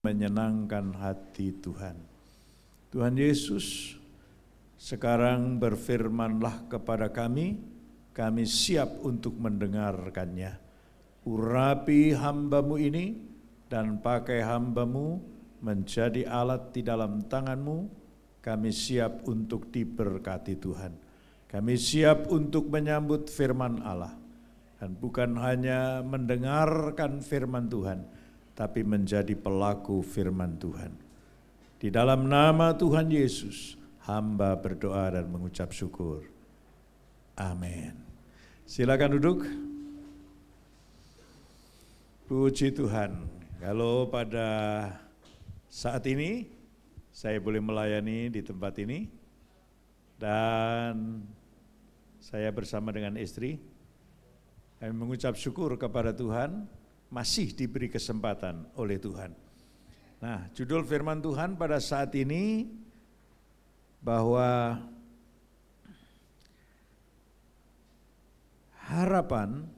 menyenangkan hati Tuhan. Tuhan Yesus, sekarang berfirmanlah kepada kami siap untuk mendengarkannya. Urapi hamba-Mu ini dan pakai hamba-Mu menjadi alat di dalam tangan-Mu. Kami siap untuk diberkati Tuhan. Kami siap untuk menyambut firman Allah. Dan bukan hanya mendengarkan firman Tuhan, tapi menjadi pelaku firman Tuhan. Di dalam nama Tuhan Yesus, hamba berdoa dan mengucap syukur. Amin. Silakan duduk. Puji Tuhan. Kalau pada saat ini saya boleh melayani di tempat ini dan saya bersama dengan istri, kami mengucap syukur kepada Tuhan masih diberi kesempatan oleh Tuhan. Nah, judul firman Tuhan pada saat ini bahwa harapan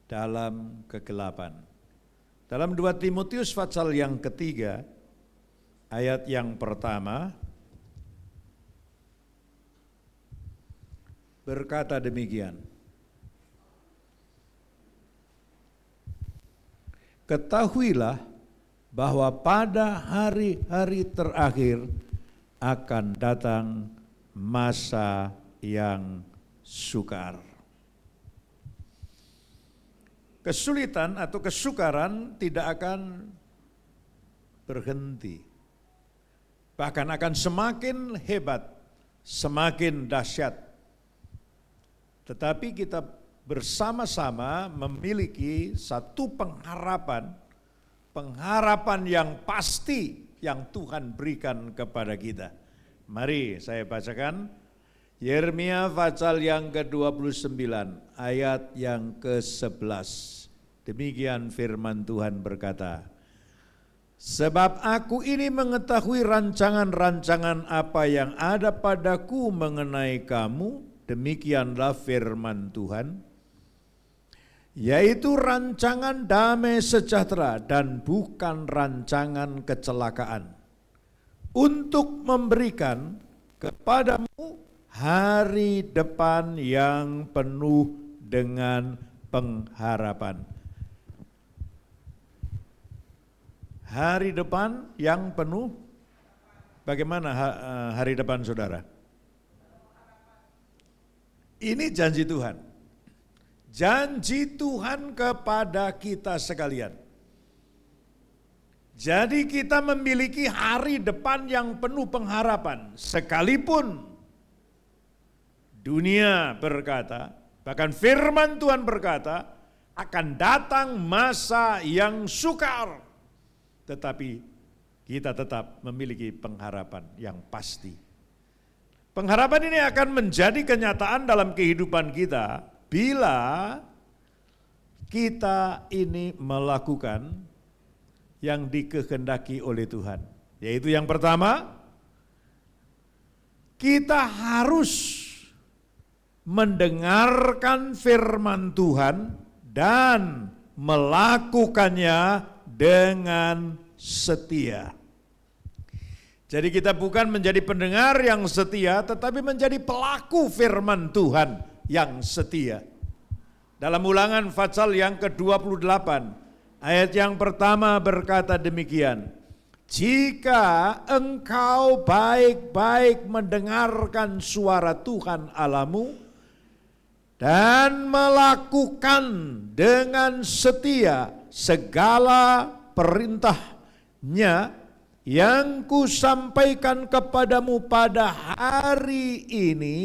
dalam kegelapan. Dalam 2 Timotius pasal yang ketiga, ayat yang pertama, berkata demikian. Ketahuilah bahwa pada hari-hari terakhir akan datang masa yang sukar. Kesulitan atau kesukaran tidak akan berhenti. Bahkan akan semakin hebat, semakin dahsyat. Tetapi kita bersama-sama memiliki satu pengharapan yang pasti yang Tuhan berikan kepada kita. Mari saya bacakan Yeremia pasal yang ke-29 ayat yang ke-11. Demikian firman Tuhan berkata, sebab aku ini mengetahui rancangan-rancangan apa yang ada padaku mengenai kamu, demikianlah firman Tuhan, yaitu rancangan damai sejahtera dan bukan rancangan kecelakaan, untuk memberikan kepadamu hari depan yang penuh dengan pengharapan. Hari depan yang penuh, bagaimana hari depan saudara? Ini janji Tuhan. Janji Tuhan kepada kita sekalian. Jadi kita memiliki hari depan yang penuh pengharapan. Sekalipun dunia berkata, bahkan firman Tuhan berkata, akan datang masa yang sukar. Tetapi kita tetap memiliki pengharapan yang pasti. Pengharapan ini akan menjadi kenyataan dalam kehidupan kita bila kita ini melakukan yang dikehendaki oleh Tuhan. Yaitu yang pertama, kita harus mendengarkan firman Tuhan dan melakukannya dengan setia. Jadi kita bukan menjadi pendengar yang setia, tetapi menjadi pelaku firman Tuhan yang setia. Dalam Ulangan pasal yang ke-28, ayat yang pertama berkata demikian, jika engkau baik-baik mendengarkan suara Tuhan Allahmu dan melakukan dengan setia segala perintahnya yang kusampaikan kepadamu pada hari ini,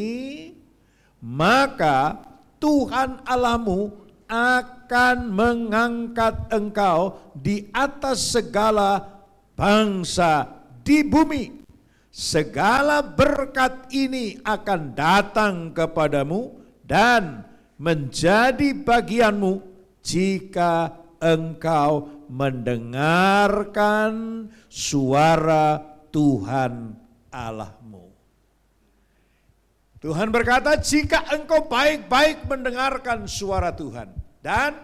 maka Tuhan Allahmu akan mengangkat engkau di atas segala bangsa di bumi. Segala berkat ini akan datang kepadamu dan menjadi bagianmu jika engkau mendengarkan suara Tuhan Allahmu. Tuhan berkata, jika engkau baik-baik mendengarkan suara Tuhan dan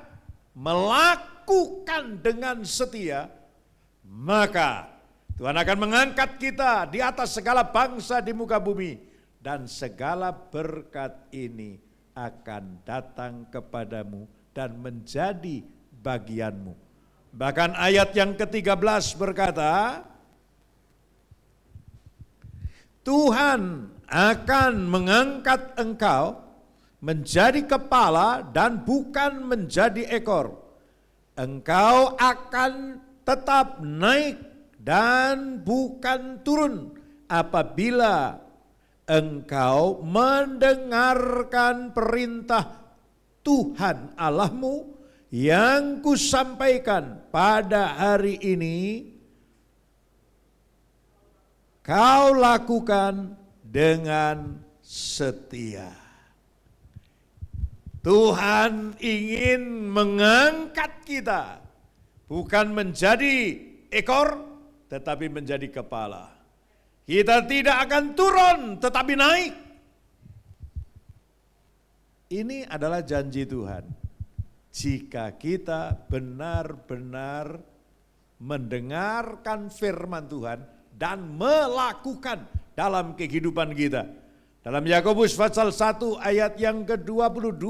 melakukan dengan setia, maka Tuhan akan mengangkat kita di atas segala bangsa di muka bumi, dan segala berkat ini akan datang kepadamu dan menjadi bagianmu. Bahkan ayat yang ke-13 berkata, Tuhan akan mengangkat engkau menjadi kepala dan bukan menjadi ekor. Engkau akan tetap naik dan bukan turun apabila engkau mendengarkan perintah Tuhan Allahmu yang kusampaikan pada hari ini, kau lakukan dengan setia. Tuhan ingin mengangkat kita, bukan menjadi ekor, tetapi menjadi kepala. Kita tidak akan turun, tetapi naik. Ini adalah janji Tuhan. Jika kita benar-benar mendengarkan firman Tuhan dan melakukan dalam kehidupan kita. Dalam Yakobus pasal 1 ayat yang ke-22.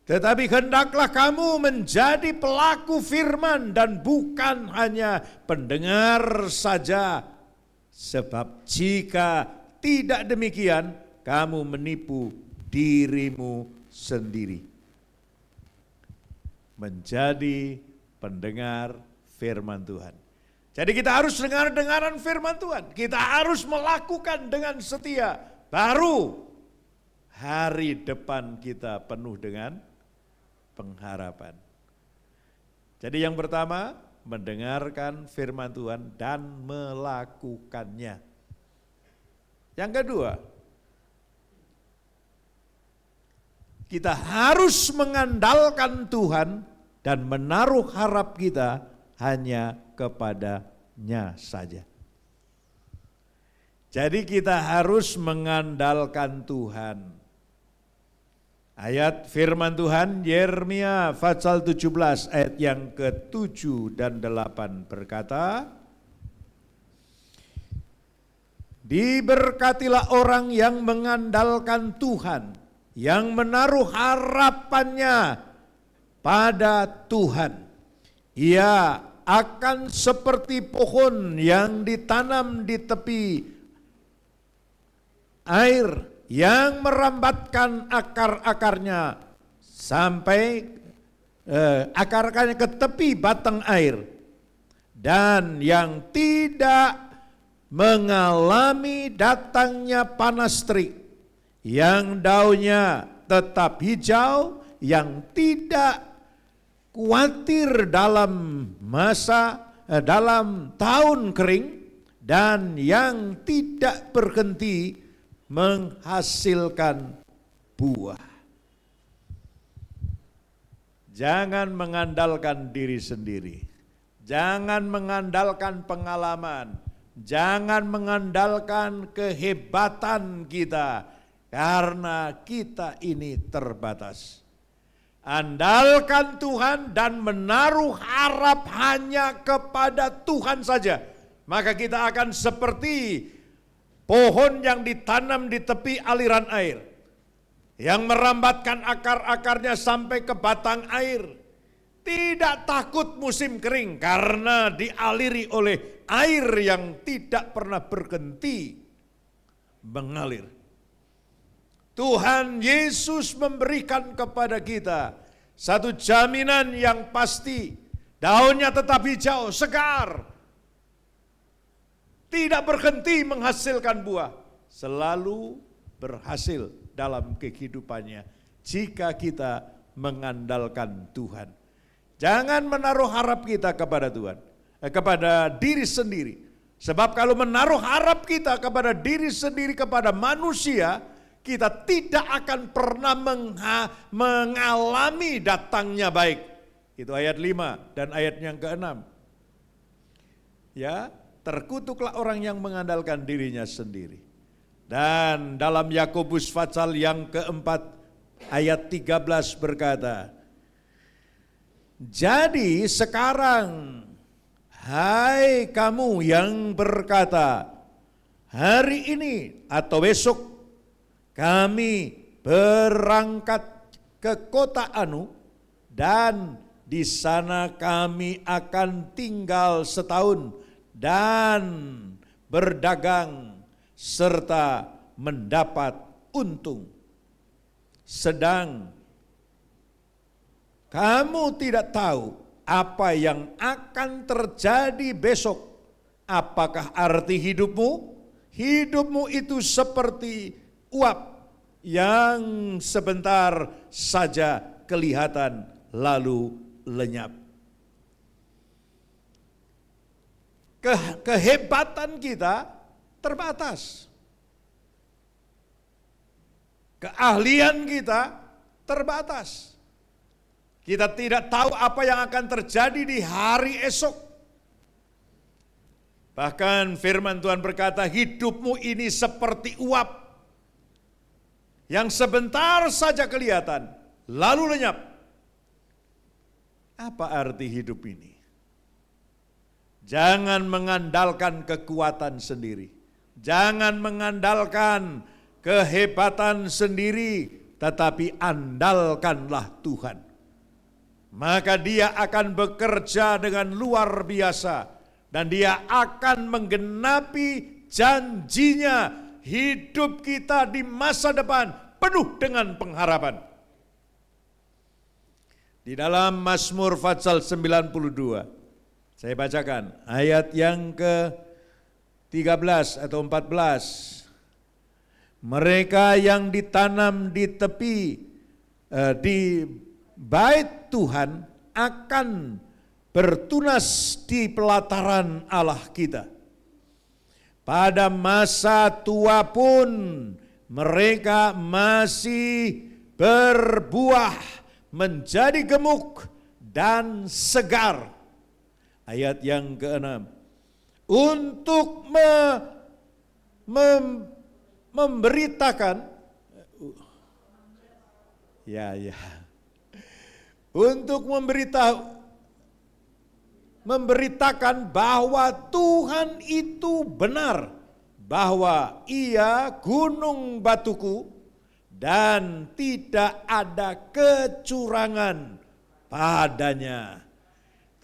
Tetapi hendaklah kamu menjadi pelaku firman dan bukan hanya pendengar saja. Sebab jika tidak demikian, kamu menipu dirimu sendiri. Menjadi pendengar firman Tuhan. Jadi kita harus dengar-dengaran firman Tuhan. Kita harus melakukan dengan setia. Baru hari depan kita penuh dengan pengharapan. Jadi yang pertama, mendengarkan firman Tuhan dan melakukannya. Yang kedua, kita harus mengandalkan Tuhan dan menaruh harap kita hanya kepadanya saja. Jadi kita harus mengandalkan Tuhan. Ayat firman Tuhan Yeremia pasal 17 ayat yang ke-7 dan 8 berkata, diberkatilah orang yang mengandalkan Tuhan, yang menaruh harapannya pada Tuhan. Ia akan seperti pohon yang ditanam di tepi air, yang merambatkan akar-akarnya sampai akar-akarnya ke tepi batang air, dan yang tidak mengalami datangnya panas terik, yang daunnya tetap hijau, yang tidak khawatir dalam tahun kering, dan yang tidak berhenti menghasilkan buah. Jangan mengandalkan diri sendiri. Jangan mengandalkan pengalaman. Jangan mengandalkan kehebatan kita, karena kita ini terbatas. Andalkan Tuhan dan menaruh harap hanya kepada Tuhan saja. Maka kita akan seperti pohon yang ditanam di tepi aliran air, yang merambatkan akar-akarnya sampai ke batang air. Tidak takut musim kering karena dialiri oleh air yang tidak pernah berhenti mengalir. Tuhan Yesus memberikan kepada kita satu jaminan yang pasti. Daunnya tetap hijau, segar, tidak berhenti menghasilkan buah, selalu berhasil dalam kehidupannya jika kita mengandalkan Tuhan. Jangan menaruh harap kita kepada Tuhan, kepada diri sendiri. Sebab kalau menaruh harap kita kepada diri sendiri, kepada manusia, kita tidak akan pernah mengalami datangnya baik. Itu ayat 5 dan ayat yang ke-6. Ya, terkutuklah orang yang mengandalkan dirinya sendiri. Dan dalam Yakobus pasal yang keempat ayat 13 berkata, jadi sekarang hai kamu yang berkata, hari ini atau besok kami berangkat ke kota anu dan di sana kami akan tinggal setahun dan berdagang serta mendapat untung. Sedang kamu tidak tahu apa yang akan terjadi besok. Apakah arti hidupmu? Hidupmu itu seperti uap yang sebentar saja kelihatan lalu lenyap. Kehebatan kita terbatas. Keahlian kita terbatas. Kita tidak tahu apa yang akan terjadi di hari esok. Bahkan firman Tuhan berkata, hidupmu ini seperti uap yang sebentar saja kelihatan, lalu lenyap. Apa arti hidup ini? Jangan mengandalkan kekuatan sendiri. Jangan mengandalkan kehebatan sendiri, tetapi andalkanlah Tuhan. Maka Dia akan bekerja dengan luar biasa dan Dia akan menggenapi janjinya. Hidup kita di masa depan penuh dengan pengharapan. Di dalam Mazmur pasal 92, saya bacakan ayat yang ke-13 atau 14. Mereka yang ditanam di tepi di bait Tuhan akan bertunas di pelataran Allah kita. Pada masa tua pun mereka masih berbuah, menjadi gemuk dan segar. Ayat yang ke-6. Untuk memberitakan, untuk memberitakan bahwa Tuhan itu benar, bahwa Ia gunung batuku dan tidak ada kecurangan padanya.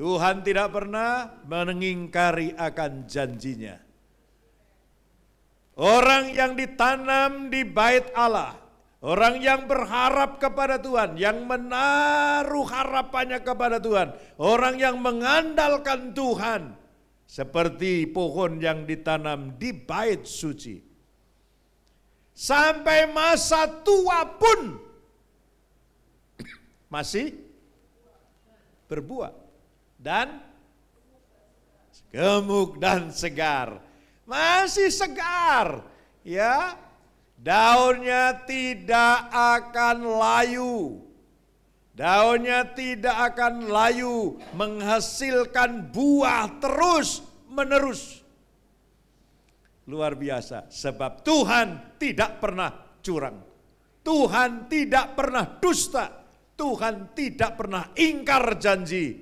Tuhan tidak pernah mengingkari akan janjinya. Orang yang ditanam di bait Allah, orang yang berharap kepada Tuhan, yang menaruh harapannya kepada Tuhan, orang yang mengandalkan Tuhan, seperti pohon yang ditanam di bait suci. Sampai masa tua pun masih berbuah dan gemuk dan segar. Masih segar, ya. Daunnya tidak akan layu. Daunnya tidak akan layu, menghasilkan buah terus menerus. Luar biasa, sebab Tuhan tidak pernah curang. Tuhan tidak pernah dusta. Tuhan tidak pernah ingkar janji.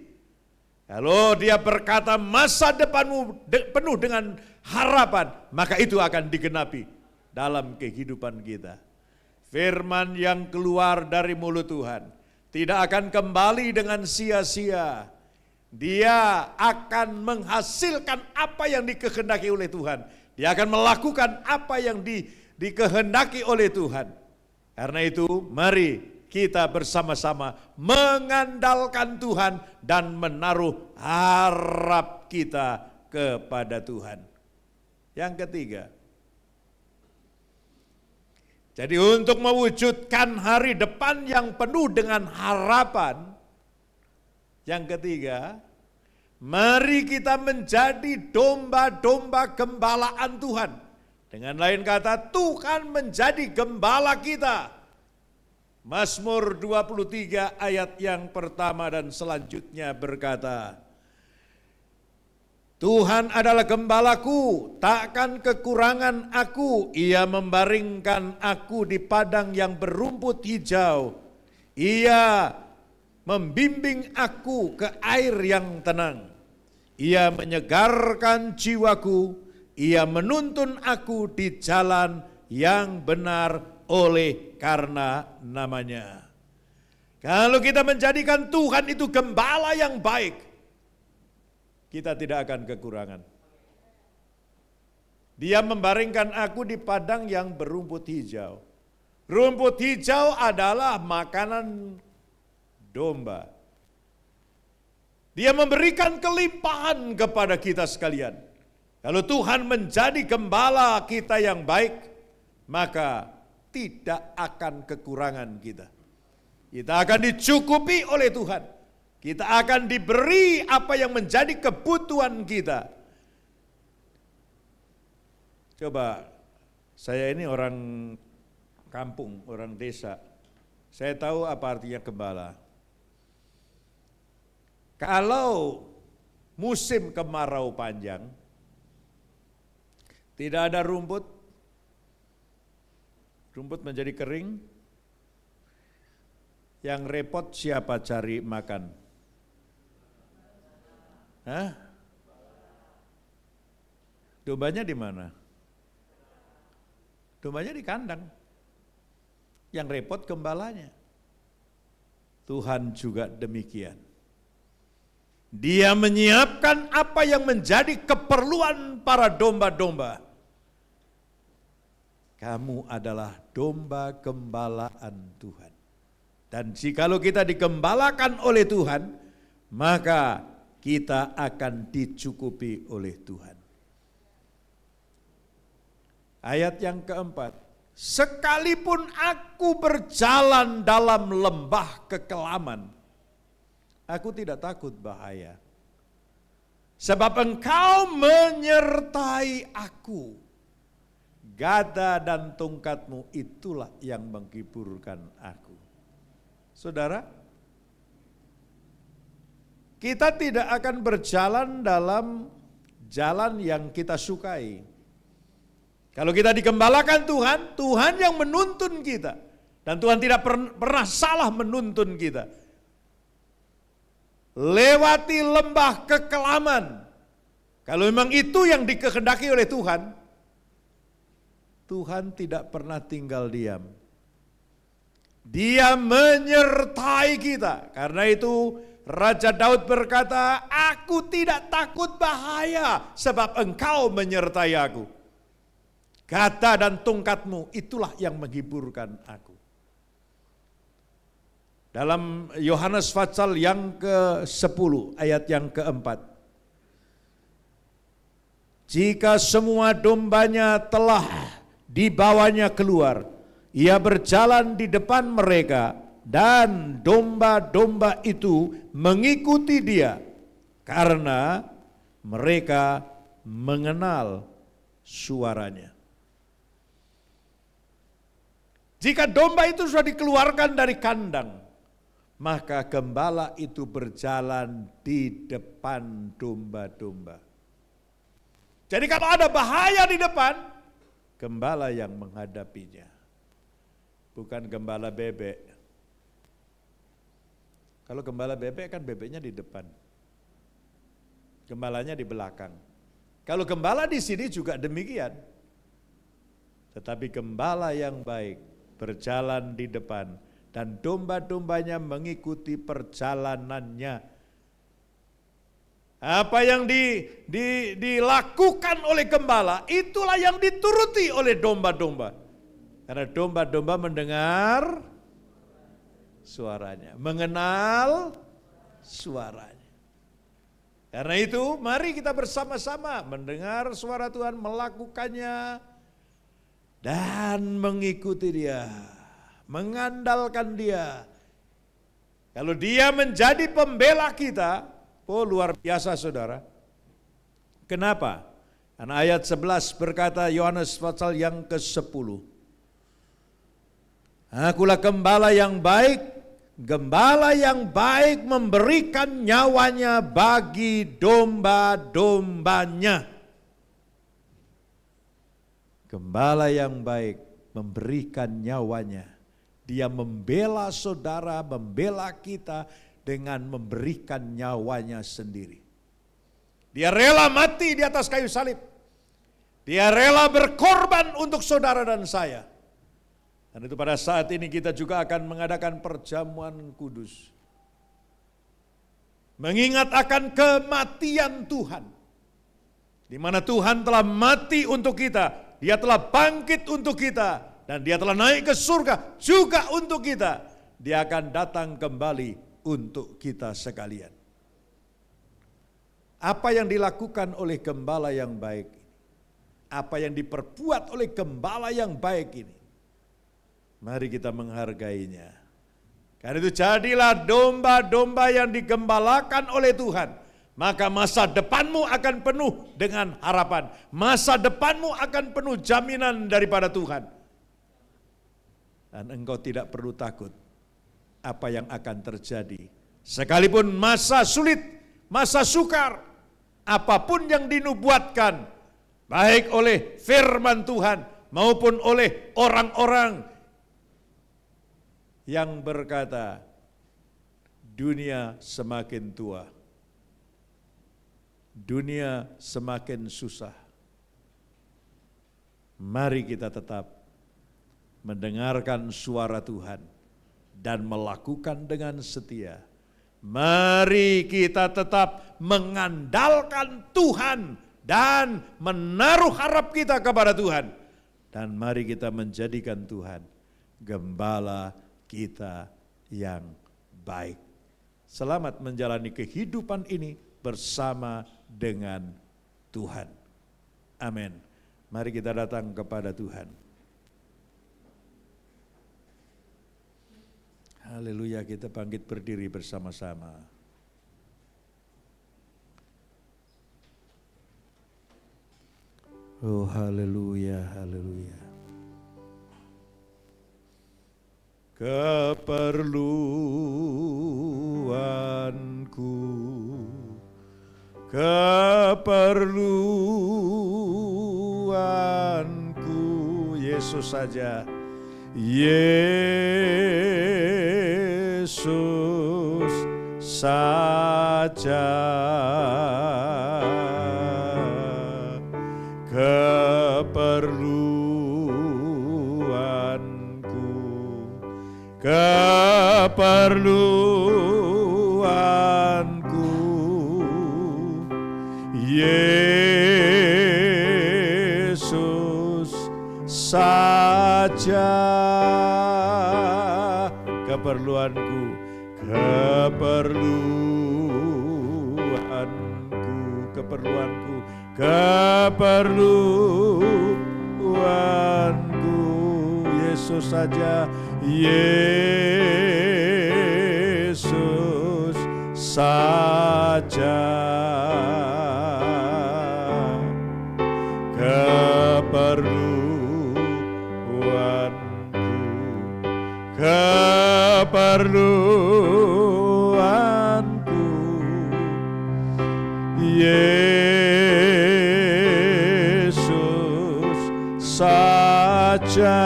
Kalau Dia berkata masa depanmu penuh dengan harapan, maka itu akan digenapi dalam kehidupan kita. Firman yang keluar dari mulut Tuhan tidak akan kembali dengan sia-sia. Dia akan menghasilkan apa yang dikehendaki oleh Tuhan. Dia akan melakukan apa yang dikehendaki oleh Tuhan. Karena itu mari kita bersama-sama mengandalkan Tuhan dan menaruh harap kita kepada Tuhan. Yang ketiga, jadi untuk mewujudkan hari depan yang penuh dengan harapan, yang ketiga, mari kita menjadi domba-domba gembalaan Tuhan. Dengan lain kata, Tuhan menjadi gembala kita. Mazmur 23 ayat yang pertama dan selanjutnya berkata, Tuhan adalah gembalaku, takkan kekurangan aku. Ia membaringkan aku di padang yang berumput hijau. Ia membimbing aku ke air yang tenang. Ia menyegarkan jiwaku, ia menuntun aku di jalan yang benar oleh karena namanya. Kalau kita menjadikan Tuhan itu gembala yang baik, kita tidak akan kekurangan. Dia membaringkan aku di padang yang berumput hijau. Rumput hijau adalah makanan domba. Dia memberikan kelimpahan kepada kita sekalian. Kalau Tuhan menjadi gembala kita yang baik, maka tidak akan kekurangan kita. Kita akan dicukupi oleh Tuhan. Kita akan diberi apa yang menjadi kebutuhan kita. Coba, saya ini orang kampung, orang desa. Saya tahu apa artinya gembala. Kalau musim kemarau panjang, tidak ada rumput, rumput menjadi kering, yang repot siapa cari makan? Hah? Dombanya di mana? Dombanya di kandang. Yang repot gembalanya. Tuhan juga demikian. Dia menyiapkan apa yang menjadi keperluan para domba-domba. Kamu adalah domba gembalaan Tuhan. Dan jikalau kita digembalakan oleh Tuhan, maka kita akan dicukupi oleh Tuhan. Ayat yang keempat, sekalipun aku berjalan dalam lembah kekelaman, aku tidak takut bahaya. Sebab engkau menyertai aku. Gada dan tongkatmu itulah yang menghiburkan aku. Saudara, kita tidak akan berjalan dalam jalan yang kita sukai. Kalau kita digembalakan Tuhan, Tuhan yang menuntun kita. Dan Tuhan tidak pernah salah menuntun kita. Lewati lembah kekelaman. Kalau memang itu yang dikehendaki oleh Tuhan, Tuhan tidak pernah tinggal diam. Dia menyertai kita. Karena itu Raja Daud berkata, aku tidak takut bahaya sebab engkau menyertai aku. Gada dan tongkatmu itulah yang menghiburkan aku. Dalam Yohanes pasal yang ke-10 ayat yang keempat. Jika semua dombanya telah dibawanya keluar, ia berjalan di depan mereka dan domba-domba itu mengikuti dia karena mereka mengenal suaranya. Jika domba itu sudah dikeluarkan dari kandang, maka gembala itu berjalan di depan domba-domba. Jadi kalau ada bahaya di depan, gembala yang menghadapinya. Bukan gembala bebek. Kalau gembala bebek kan bebeknya di depan. Gembalanya di belakang. Kalau gembala di sini juga demikian. Tetapi gembala yang baik berjalan di depan dan domba-dombanya mengikuti perjalanannya. Apa yang dilakukan oleh gembala, itulah yang dituruti oleh domba-domba. Karena domba-domba mendengar suaranya, mengenal suaranya. Karena itu mari kita bersama-sama mendengar suara Tuhan, melakukannya, dan mengikuti dia, mengandalkan dia. Kalau dia menjadi pembela kita, oh luar biasa saudara. Kenapa? Karena ayat 11 berkata, Yohanes pasal yang ke-10. Akulah gembala yang baik, gembala yang baik memberikan nyawanya bagi domba-dombanya. Gembala yang baik memberikan nyawanya. Dia membela saudara, membela kita dengan memberikan nyawanya sendiri. Dia rela mati di atas kayu salib. Dia rela berkorban untuk saudara dan saya. Dan itu pada saat ini kita juga akan mengadakan perjamuan kudus. Mengingat akan kematian Tuhan. Di mana Tuhan telah mati untuk kita. Dia telah bangkit untuk kita. Dan dia telah naik ke surga juga untuk kita. Dia akan datang kembali untuk kita sekalian. Apa yang dilakukan oleh gembala yang baik ini? Apa yang diperbuat oleh gembala yang baik ini? Mari kita menghargainya. Karena itu jadilah domba-domba yang digembalakan oleh Tuhan. Maka masa depanmu akan penuh dengan harapan. Masa depanmu akan penuh jaminan daripada Tuhan. Dan engkau tidak perlu takut apa yang akan terjadi. Sekalipun masa sulit, masa sukar, apapun yang dinubuatkan, baik oleh firman Tuhan maupun oleh orang-orang yang berkata, dunia semakin tua, dunia semakin susah. Mari kita tetap mendengarkan suara Tuhan dan melakukan dengan setia. Mari kita tetap mengandalkan Tuhan dan menaruh harap kita kepada Tuhan. Dan mari kita menjadikan Tuhan gembala kita yang baik. Selamat menjalani kehidupan ini bersama dengan Tuhan. Amin. Mari kita datang kepada Tuhan. Haleluya, kita bangkit berdiri bersama-sama. Oh haleluya, haleluya. Keperluanku, keperluanku, Yesus saja. Yesus saja, keperluanku, keperluanku, Yesus saja, keperluanku, keperluanku, keperluanku, keperluanku, Yesus saja, Yesus saja, keperluanku, keperluanku, Yesus saja,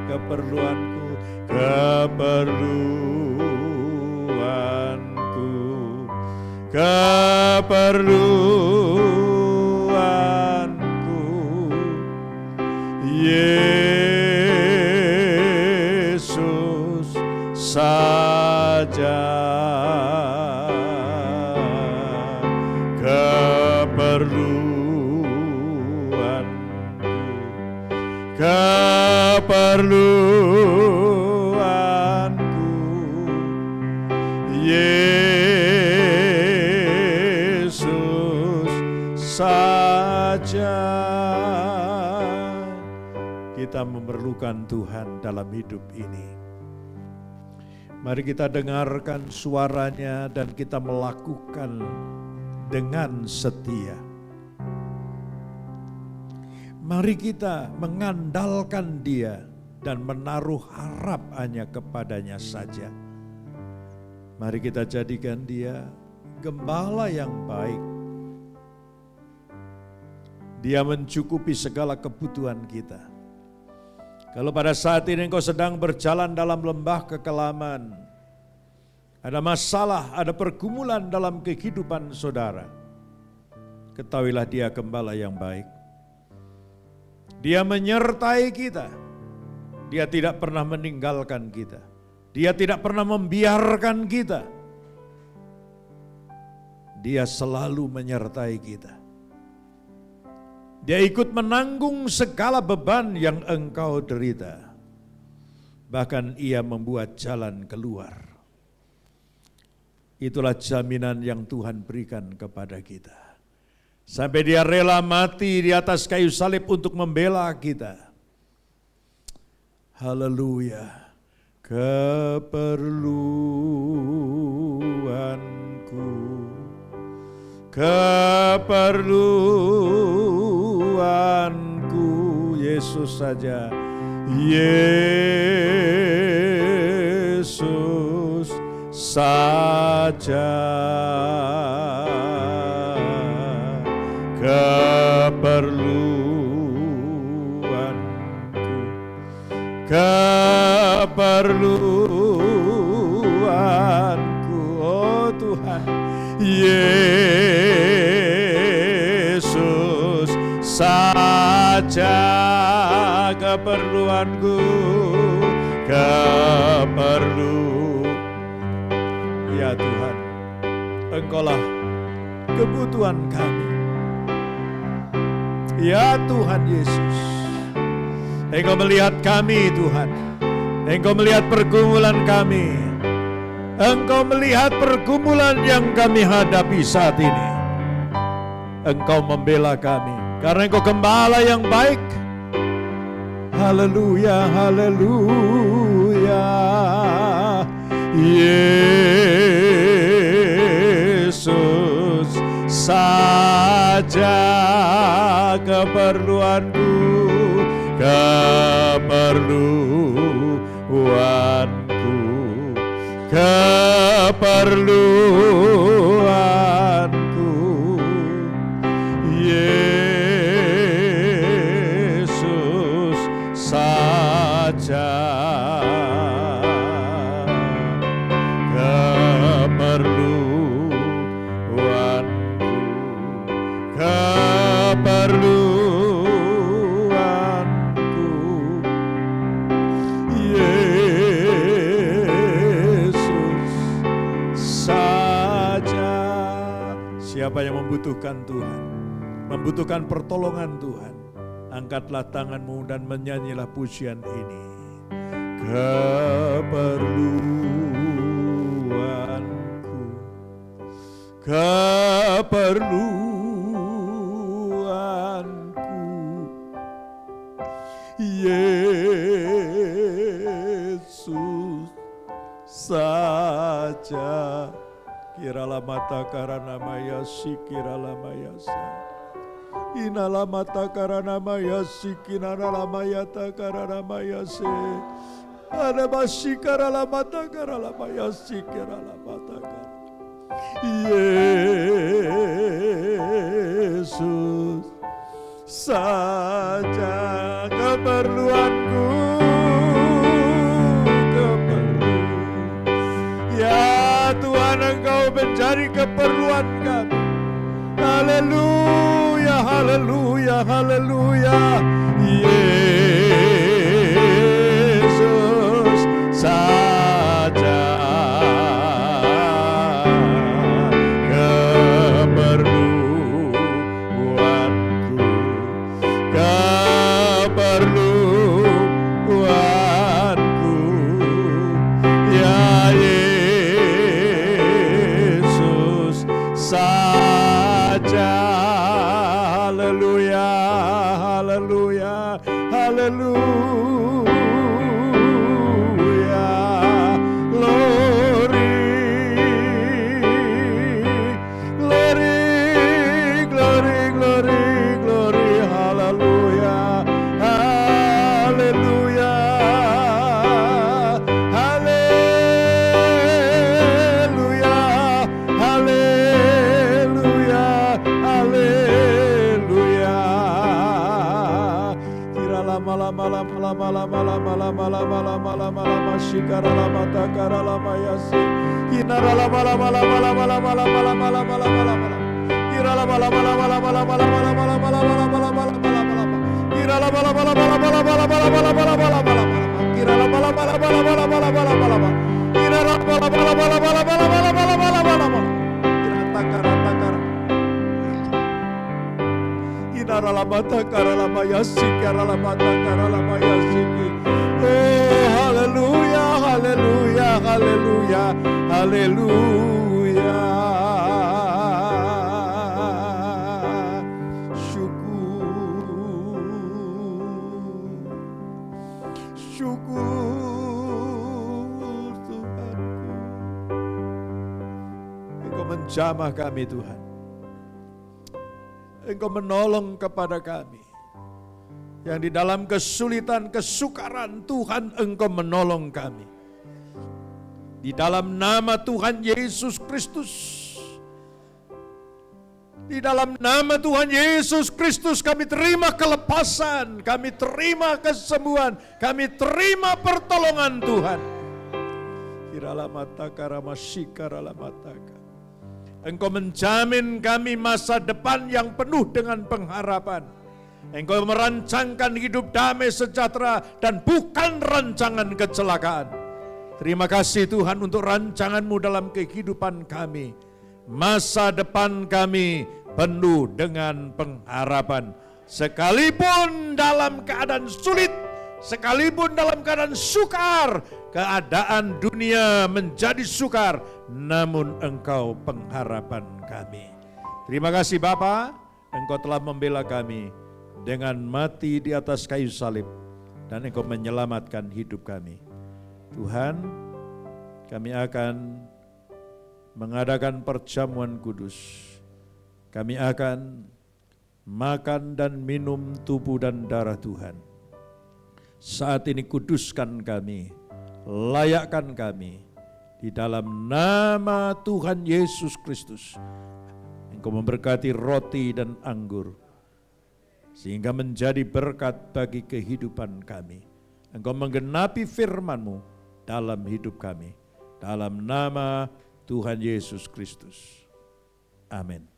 keperluanku, keperluanku, keperluanku, Yesus saja, keperluanku, keperluanku, Yesus saja. Kita memerlukan Tuhan dalam hidup ini. Mari kita dengarkan suaranya dan kita melakukan dengan setia. Mari kita mengandalkan Dia dan menaruh harap hanya kepadanya saja. Mari kita jadikan Dia gembala yang baik. Dia mencukupi segala kebutuhan kita. Kalau pada saat ini engkau sedang berjalan dalam lembah kekelaman, ada masalah, ada pergumulan dalam kehidupan saudara, ketahuilah Dia gembala yang baik. Dia menyertai kita. Dia tidak pernah meninggalkan kita. Dia tidak pernah membiarkan kita. Dia selalu menyertai kita. Dia ikut menanggung segala beban yang engkau derita. Bahkan Ia membuat jalan keluar. Itulah jaminan yang Tuhan berikan kepada kita. Sampai Dia rela mati di atas kayu salib untuk membela kita. Haleluya. Keperluanku Yesus saja. Yesus saja. Keperluanku, oh Tuhan, Yesus saja. Keperluanku, ya Tuhan, Engkaulah kebutuhan kami. Ya Tuhan Yesus, Engkau melihat kami Tuhan, Engkau melihat pergumulan kami, Engkau melihat pergumulan yang kami hadapi saat ini. Engkau membela kami, karena Engkau gembala yang baik. Haleluya, haleluya. Yesus saja keperluanku, keperluanku, Yesus saja. Siapa yang membutuhkan Tuhan, membutuhkan pertolongan Tuhan, angkatlah tanganmu dan menyanyilah pujian ini. Keperluanku, Yesus saja. Kirala mata karana maya sikirala maya sa. Inala mata karana maya sikinala maya ta karana maya se. Ada masikara mata karala maya sikirala mata karana. Yesus saja keperluanku. Tuhan, Engkau menjadi keperluan kami. Haleluya, haleluya, haleluya. Yesus saja keperluanku, keperluanku, ya saja. Haleluya, haleluya, haleluya. lama lama lama lama lama lama lama lama shikara lama takara lama yasi hinara lama lama lama lama lama lama lama lama lama lama hira lama lama lama lama lama lama lama lama lama lama lama lama lama hira lama lama lama lama lama lama lama lama lama lama lama hira lama lama lama lama lama lama lama lama hira lama lama lama lama lama lama lama lama lama hira takara takara hinara lama takara lama yasi kara lama takara lama yasi. Oh haleluya haleluya haleluya haleluya. Syukur Tuhanku, Engkau menjamah kami Tuhan, Engkau menolong kepada kami yang di dalam kesulitan, kesukaran Tuhan Engkau menolong kami. Di dalam nama Tuhan Yesus Kristus, di dalam nama Tuhan Yesus Kristus kami terima kelepasan, kami terima kesembuhan, kami terima pertolongan Tuhan. Engkau menjamin kami masa depan yang penuh dengan pengharapan. Engkau merancangkan hidup damai sejahtera dan bukan rancangan kecelakaan. Terima kasih Tuhan untuk rancangan-Mu dalam kehidupan kami. Masa depan kami penuh dengan pengharapan. Sekalipun dalam keadaan sulit, sekalipun dalam keadaan sukar, keadaan dunia menjadi sukar, namun Engkau pengharapan kami. Terima kasih Bapa, Engkau telah membela kami dengan mati di atas kayu salib, dan Engkau menyelamatkan hidup kami. Tuhan, kami akan mengadakan perjamuan kudus. Kami akan makan dan minum tubuh dan darah Tuhan. Saat ini kuduskan kami, layakkan kami di dalam nama Tuhan Yesus Kristus. Engkau memberkati roti dan anggur sehingga menjadi berkat bagi kehidupan kami. Engkau menggenapi firman-Mu dalam hidup kami. Dalam nama Tuhan Yesus Kristus. Amin.